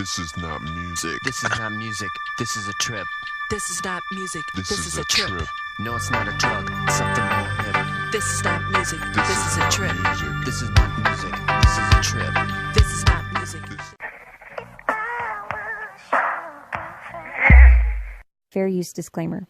This is not music. This is not music. This is a trip. This is not music. This is a trip. No, it's not a drug. It's something more hip. This is not music. This is a not trip. music. This is not music. This is a trip. This is not music. Fair use disclaimer.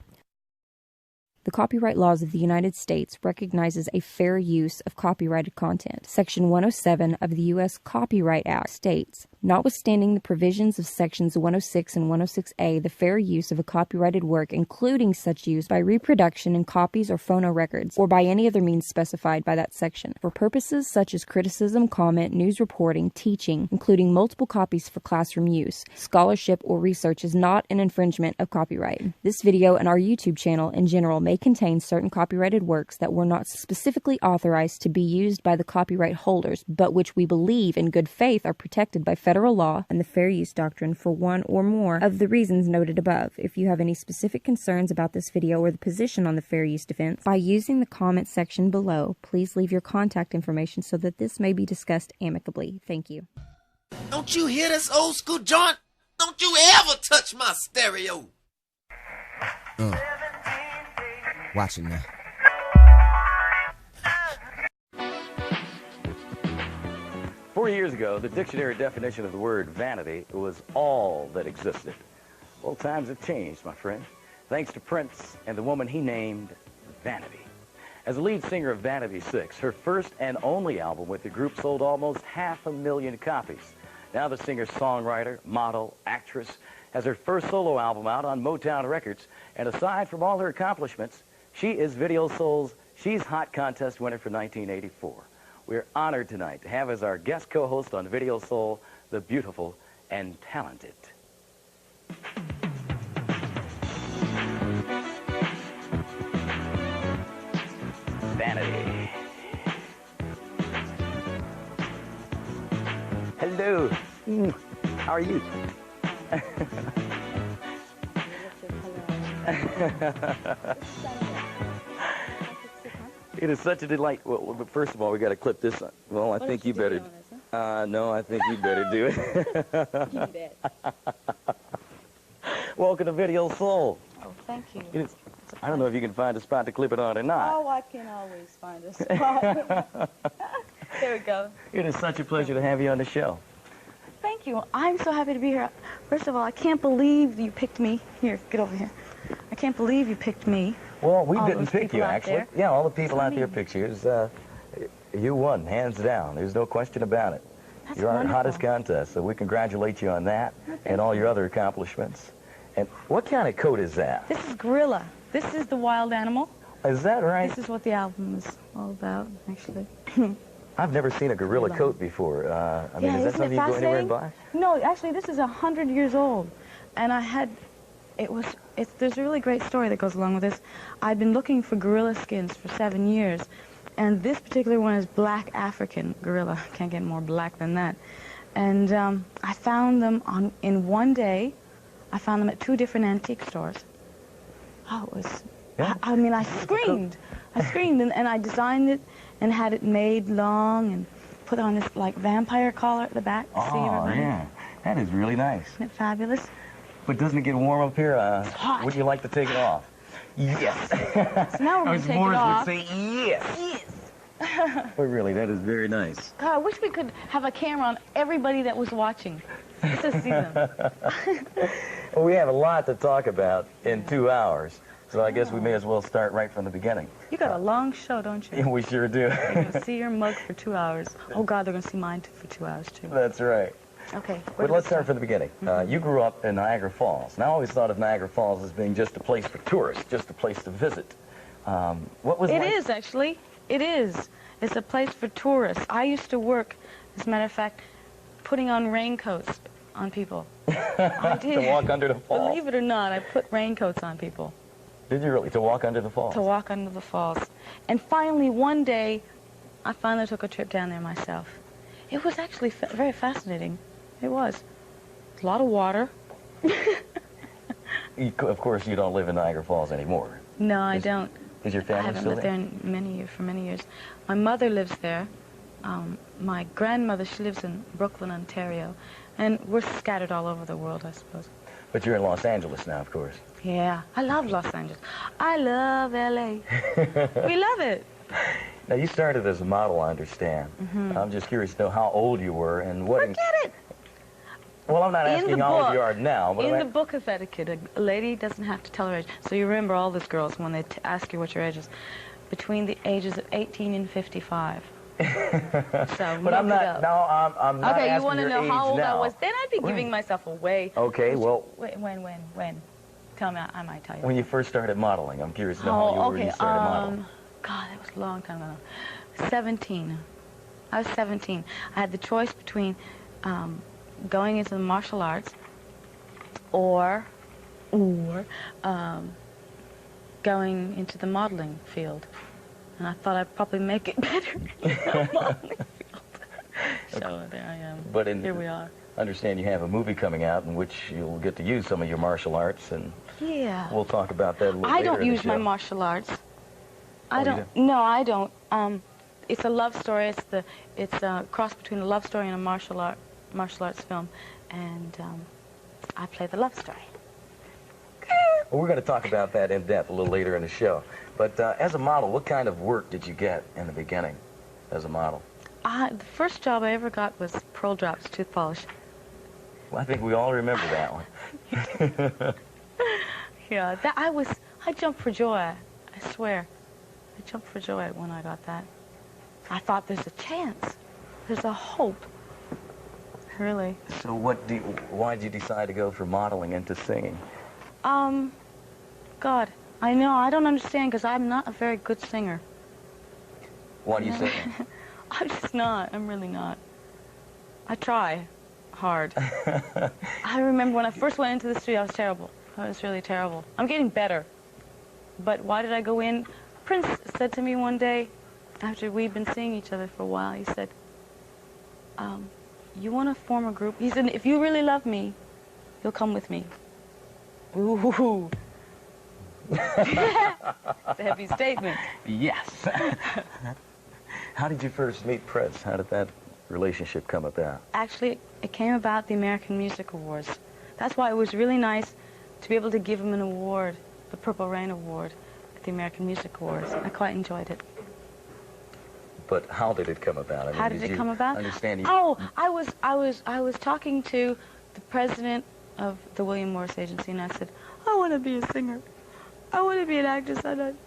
The copyright laws of the United States recognizes a fair use of copyrighted content. Section 107 of the U.S. Copyright Act states, notwithstanding the provisions of Sections 106 and 106A, the fair use of a copyrighted work, including such use by reproduction in copies or phonorecords, or by any other means specified by that section, for purposes such as criticism, comment, news reporting, teaching, including multiple copies for classroom use, scholarship, or research, is not an infringement of copyright. This video and our YouTube channel in general may contain certain copyrighted works that were not specifically authorized to be used by the copyright holders, but which we believe in good faith are protected by federal law and the fair use doctrine for one or more of the reasons noted above. If you have any specific concerns about this video or the position on the fair use defense, by using the comment section below, please leave your contact information so that this may be discussed amicably. Thank you. Don't you hear this old school joint? Don't you ever touch my stereo. Watch it now. Years ago, the dictionary definition of the word vanity was all that existed. Well, times have changed, my friend, thanks to Prince and the woman he named Vanity. As the lead singer of Vanity 6, her first and only album with the group sold almost 500,000 copies. Now the singer-songwriter, model, actress has her first solo album out on Motown Records, and aside from all her accomplishments, she is Video Soul's She's Hot contest winner for 1984. We're honored tonight to have as our guest co-host on Video Soul, the beautiful and talented Vanity. Hello. How are you? It is such a delight. Well, but first of all, we got to clip this on. Well, I think you better. No, I think you better do it. You bet. Welcome to Video Soul. Oh, thank you. I don't know if you can find a spot to clip it on or not. Oh, I can always find a spot. There we go. It is such a pleasure to have you on the show. Thank you. I'm so happy to be here. First of all, I can't believe you picked me. Here, get over here. I can't believe you picked me. Well, we all didn't those pick you, people out actually. there. Yeah, all the people out there picked you. You won, hands down. There's no question about it. That's You're our wonderful. hottest contest, so we congratulate you on that and all your other accomplishments. And what kind of coat is that? This is Gorilla. This is the wild animal. Is that right? This is what the album is all about, actually. I've never seen a gorilla coat before. I mean, Yeah, is that isn't something it you go anywhere and fascinating? buy? No, actually, this is 100 years old. And there's a really great story that goes along with this. I'd been looking for gorilla skins for 7 years, and this particular one is black African gorilla. Can't get more black than that. And I found them in one day. I found them at 2 different antique stores. Oh, it was, Yeah. I mean, I screamed. I screamed, and I designed it and had it made long and put on this, like, vampire collar at the back. Oh, See everybody? yeah. That is really nice. Isn't it fabulous? But doesn't it get warm up here? It's hot. Would you like to take it off? Yes. So now we're going to take it off. would say yes. Yes. But really, that is very nice. God, I wish we could have a camera on everybody that was watching. Just to see them. Well, we have a lot to talk about in 2 hours, so I guess we may as well start right from the beginning. You got a long show, don't you? Yeah, we sure do. They're going to see your mug for 2 hours. Oh, God, they're going to see mine for 2 hours, too. That's right. Okay. But let's start from the beginning. You grew up in Niagara Falls, and I always thought of Niagara Falls as being just a place for tourists, just a place to visit. What was It is, actually. It is. It's a place for tourists. I used to work, as a matter of fact, putting on raincoats on people. I did. To walk under the falls? Believe it or not, I put raincoats on people. Did you really? To walk under the falls? To walk under the falls. And finally, one day, I finally took a trip down there myself. It was actually very fascinating. It was. A lot of water. Of course, you don't live in Niagara Falls anymore. No, I don't. Is your I family haven't still lived there? there for many years. My mother lives there. My grandmother, she lives in Brooklyn, Ontario. And we're scattered all over the world, I suppose. But you're in Los Angeles now, of course. Yeah, I love Los Angeles. I love L.A. We love it. Now, you started as a model, I understand. I'm just curious to know how old you were and what... Forget it. Well, I'm not asking how old you are now. But In the book of etiquette, a lady doesn't have to tell her age. So you remember all these girls when they ask you what your age is. Between the ages of 18 and 55. So but I'm not. No, I'm not. Okay, asking you want to your know how age old now. I was? Then I'd be giving myself away. Okay, well. When? Tell me, I might tell you. When you first started modeling, I'm curious to know how you were when you started modeling. God, that was a long time ago. 17. I was 17. I had the choice between going into the martial arts or going into the modeling field. And I thought I'd probably make it better in the modeling field. So there I am. But here we are. I understand you have a movie coming out in which you'll get to use some of your martial arts, and we'll talk about that a little later. I don't use my martial arts. I don't. No, I don't. It's a love story. It's a cross between a love story and a martial arts film, and I play the love story. Well, we're going to talk about that in depth a little later in the show. But as a model, what kind of work did you get in the beginning as a model? The first job I ever got was Pearl Drops tooth polish. Well, I think we all remember that one. Yeah, I jumped for joy. I swear. I jumped for joy when I got that. I thought there's a chance. There's a hope. Really. So why did you decide to go from modeling into singing? God, I know, I don't understand because I'm not a very good singer. Why do you sing? I'm just not. I'm really not. I try hard. I remember when I first went into the studio, I was terrible. I was really terrible. I'm getting better. But why did I go in? Prince said to me one day, after we'd been seeing each other for a while, he said, you want to form a group? He said, if you really love me, you'll come with me. Ooh. It's a heavy statement. Yes. How did you first meet Prince? How did that relationship come about? Actually, it came about the American Music Awards. That's why it was really nice to be able to give him an award, the Purple Rain Award, at the American Music Awards. I quite enjoyed it. But how did it come about? I mean, how did it come about? Understand you? Oh, I was talking to the president of the William Morris Agency, and I said, I want to be a singer. I want to be an actress. And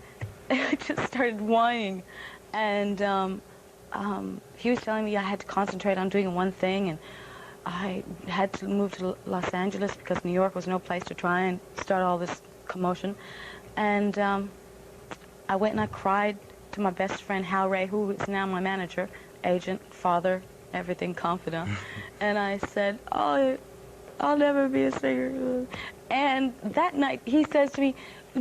I just started whining. And he was telling me I had to concentrate on doing one thing, and I had to move to Los Angeles because New York was no place to try and start all this commotion. And I went and I cried to my best friend, Hal Ray, who is now my manager, agent, father, everything, confidant. And I said, oh, I'll never be a singer. And that night, he says to me,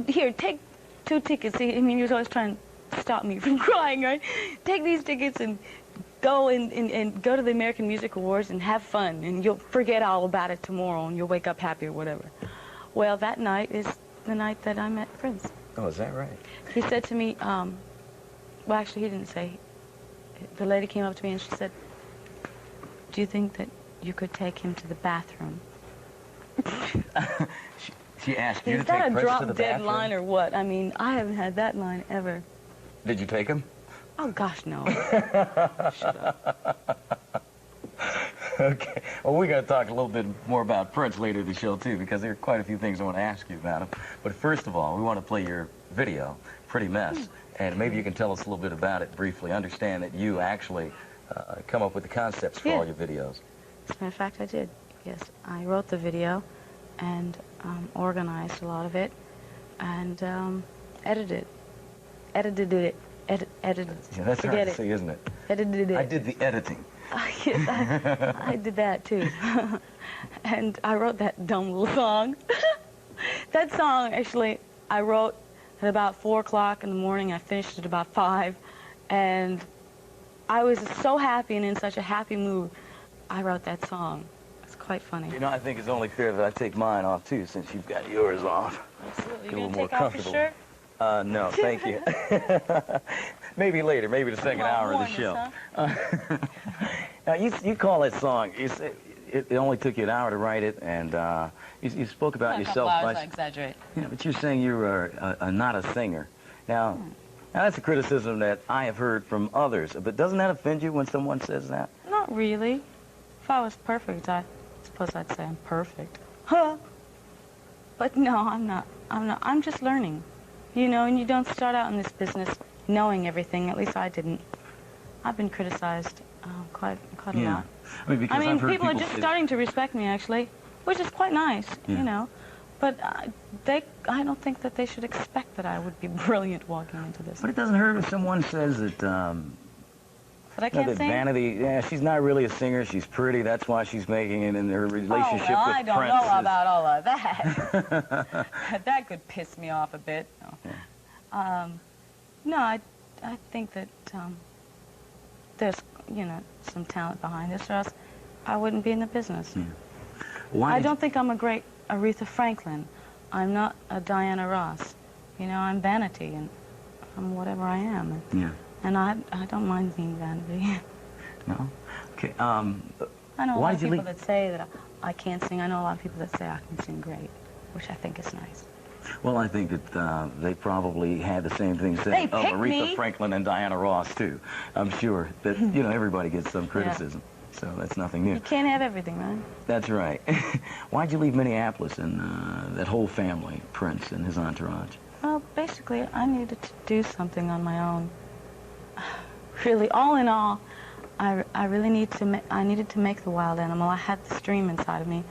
here, take 2 tickets. I mean, he was always trying to stop me from crying, right? Take these tickets and go and go to the American Music Awards and have fun, and you'll forget all about it tomorrow, and you'll wake up happy or whatever. Well, that night is the night that I met Prince. Oh, is that right? He said to me, well, actually, he didn't say. The lady came up to me and she said, do you think that you could take him to the bathroom? She asked you to take Prince to the bathroom? Is that a drop-dead line or what? I mean, I haven't had that line ever. Did you take him? Oh, gosh, no. Shut up. Okay. Well, we're going to talk a little bit more about Prince later in the show, too, because there are quite a few things I want to ask you about him. But first of all, we want to play your video, Pretty Mess, and maybe you can tell us a little bit about it briefly. I understand that you actually come up with the concepts for all your videos. As a matter of fact, I did. Yes, I wrote the video and organized a lot of it and edited it. Edited. Yeah, that's hard to say, isn't it? Edited it. I did the editing. Yes, I did that too. And I wrote that dumb little song. That song, actually, I wrote at about 4 o'clock in the morning. I finished at about 5. And I was so happy and in such a happy mood, I wrote that song. It's quite funny. You know, I think it's only fair that I take mine off, too, since you've got yours off. Absolutely. Get a You little gonna more take comfortable. off your shirt? No, thank you. Maybe later, maybe the second hour of the show. Huh? Now, you call that song, you say, it only took you an hour to write it, and you spoke about yourself. I exaggerate. Yeah, but you're saying you are not a singer. Now, that's a criticism that I have heard from others. But doesn't that offend you when someone says that? Not really. If I was perfect, I suppose I'd say I'm perfect. Huh? But no, I'm not. I'm just learning. You know, and you don't start out in this business knowing everything. At least I didn't. I've been criticized quite a lot. I mean, because I've heard people are just starting to respect me, actually, which is quite nice, you know. But I don't think that they should expect that I would be brilliant walking into this. But it doesn't hurt if someone says that, But I can't that sing? Vanity, yeah, she's not really a singer, she's pretty, that's why she's making it in her relationship with Prince. I don't know about all of that. That could piss me off a bit. No, I think that there's, you know, some talent behind this, or else I wouldn't be in the business. I don't think I'm a great Aretha Franklin. I'm not a Diana Ross. You know, I'm Vanity, and I'm whatever I am. And I don't mind being Vanity. No? Okay, I know a lot of people that say that I can't sing. I know a lot of people that say I can sing great, which I think is nice. Well, I think that they probably had the same thing said of Aretha Franklin and Diana Ross, too. I'm sure that, you know, everybody gets some criticism. So that's nothing new. You can't have everything, right? That's right. Why'd you leave Minneapolis and that whole family, Prince and his entourage? Well, basically, I needed to do something on my own. Really, all in all, I really needed to make the wild animal. I had this dream inside of me,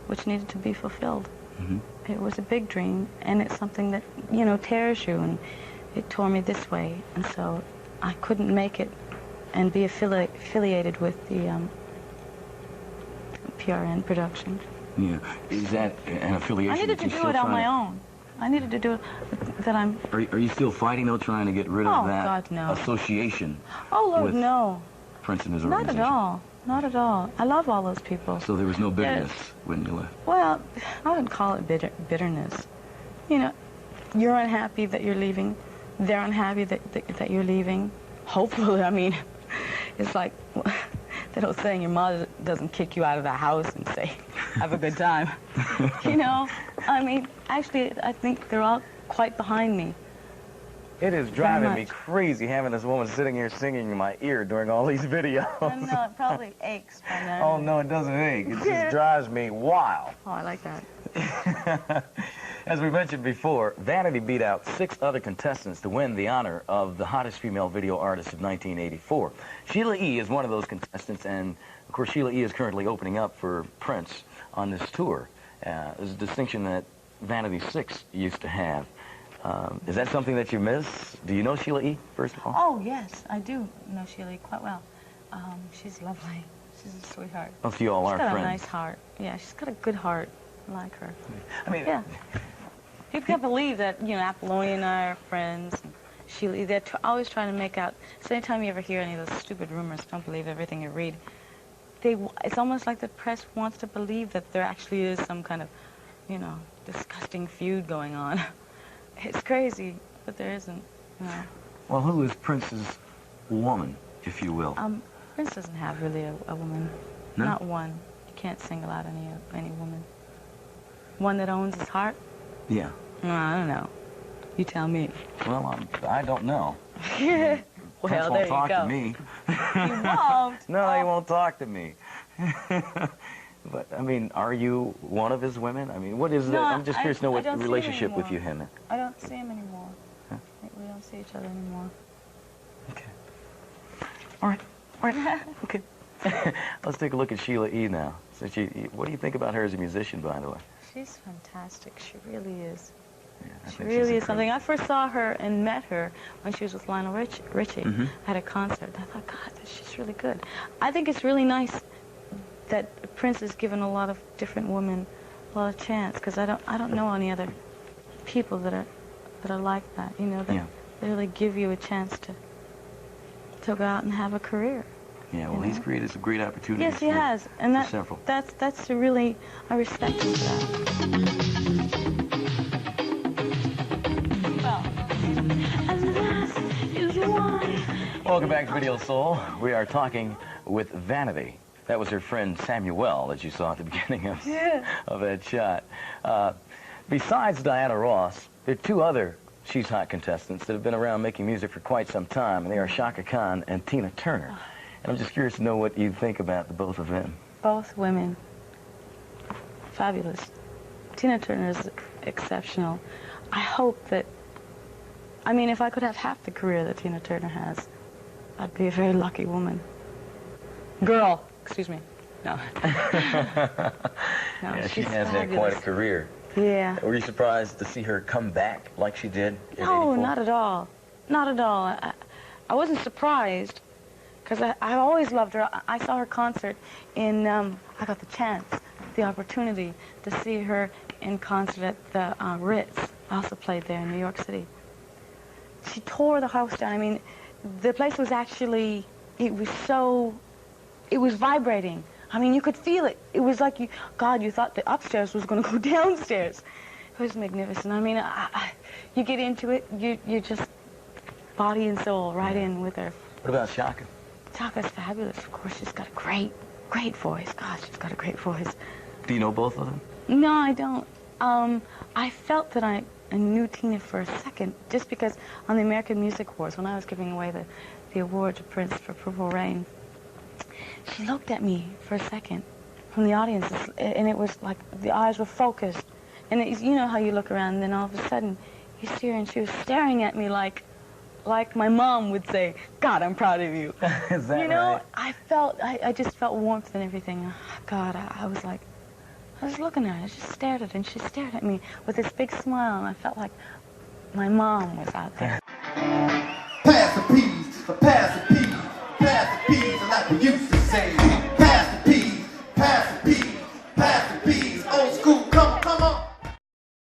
which needed to be fulfilled. It was a big dream, and it's something that, you know, tears you, and it tore me this way, and so I couldn't make it and be affiliated with the PRN production. Yeah. Is that an affiliation? I needed to do it on my own. I needed to do it that I'm... Are you still fighting, though, trying to get rid of that God, no. association? Oh, Lord, no. Prince and his organization? Not at all. Not at all. I love all those people. So there was no bitterness when you left? Well, I wouldn't call it bitterness. You know, you're unhappy that you're leaving. They're unhappy that you're leaving. Hopefully, I mean, it's like that old saying, your mother doesn't kick you out of the house and say, have a good time. You know, I mean, actually, I think they're all quite behind me. It is driving me crazy having this woman sitting here singing in my ear during all these videos. I know, it probably aches by now. Oh, no, it doesn't ache. It just drives me wild. Oh, I like that. As we mentioned before, Vanity beat out 6 other contestants to win the honor of the hottest female video artist of 1984. Sheila E. is one of those contestants, and, of course, Sheila E. is currently opening up for Prince on this tour. There's a distinction that Vanity 6 used to have. Is that something that you miss? Do you know Sheila E., first of all? Oh, yes, I do know Sheila E. quite well. She's lovely. She's a sweetheart. Oh, so you all are friends. She's got a nice heart. Yeah, she's got a good heart. I like her. I mean, yeah. You can't believe that, you know, Apollonia and I are friends. And Sheila E., they're always trying to make out. So anytime you ever hear any of those stupid rumors, don't believe everything you read. It's almost like the press wants to believe that there actually is some kind of, you know, disgusting feud going on. It's crazy, but there isn't. No. Well, who is Prince's woman, if you will? Prince doesn't have really a woman. No? Not one. You can't single out any woman. One that owns his heart? Yeah. No, I don't know. You tell me. Well, I don't know. Well, Prince there won't you talk go. to me. He won't? No, he won't talk to me. But, I mean, are you one of his women? I mean, what is that? I'm just curious to know what the relationship with you him. I don't see him anymore. Huh? We don't see each other anymore. Okay. All right. All right. Okay. Let's take a look at Sheila E. now. So what do you think about her as a musician, by the way? She's fantastic. She really is. Yeah, she really is something. I first saw her and met her when she was with Lionel Richie at a concert. I thought, God, she's really good. I think it's really nice that Prince has given a lot of different women a lot of chance, because I don't know any other people that are like that. You know, that they really give you a chance to go out and have a career. Yeah, well, he's created some great opportunities. Yes, he has, and that's really, I respect him for that. Welcome back to Video Soul. We are talking with Vanity. That was her friend Samuel that you saw at the beginning of that shot. Besides Diana Ross, there are two other She's Hot contestants that have been around making music for quite some time, and they are Shaka Khan and Tina Turner. And I'm just curious to know what you think about the both of them. Both women. Fabulous. Tina Turner is exceptional. I hope that, I mean, if I could have half the career that Tina Turner has, I'd be a very lucky woman. Girl, excuse me. No. No, Yeah, she she's has had fabulous. quite a career. Yeah. Were you surprised to see her come back like she did in No, 84? not at all. Not at all. I wasn't surprised, because I always loved her. I saw her concert in, I got the chance, the opportunity to see her in concert at the Ritz. I also played there in New York City. She tore the house down. I mean, the place was actually, it was vibrating. I mean, you could feel it. It was like, you thought the upstairs was going to go downstairs. It was magnificent. I mean, you get into it, you just body and soul right in with her. What about Shaka? Shaka's fabulous. Of course, she's got a great, great voice. God, she's got a great voice. Do you know both of them? No, I don't. I felt that I knew Tina for a second, just because on the American Music Awards, when I was giving away the award to Prince for Purple Rain, she looked at me for a second from the audience, and it was like the eyes were focused. And you know how you look around, and then all of a sudden, you see her, and she was staring at me like my mom would say, God, I'm proud of you. Is that you know, right? I just felt warmth and everything. God, I was like, I was looking at her, I just stared at her, and she stared at me with this big smile, and I felt like my mom was out there. Pass the peas, pass the peas, pass the peas, like we used to say. Pass the peas, pass the peas, pass the peas.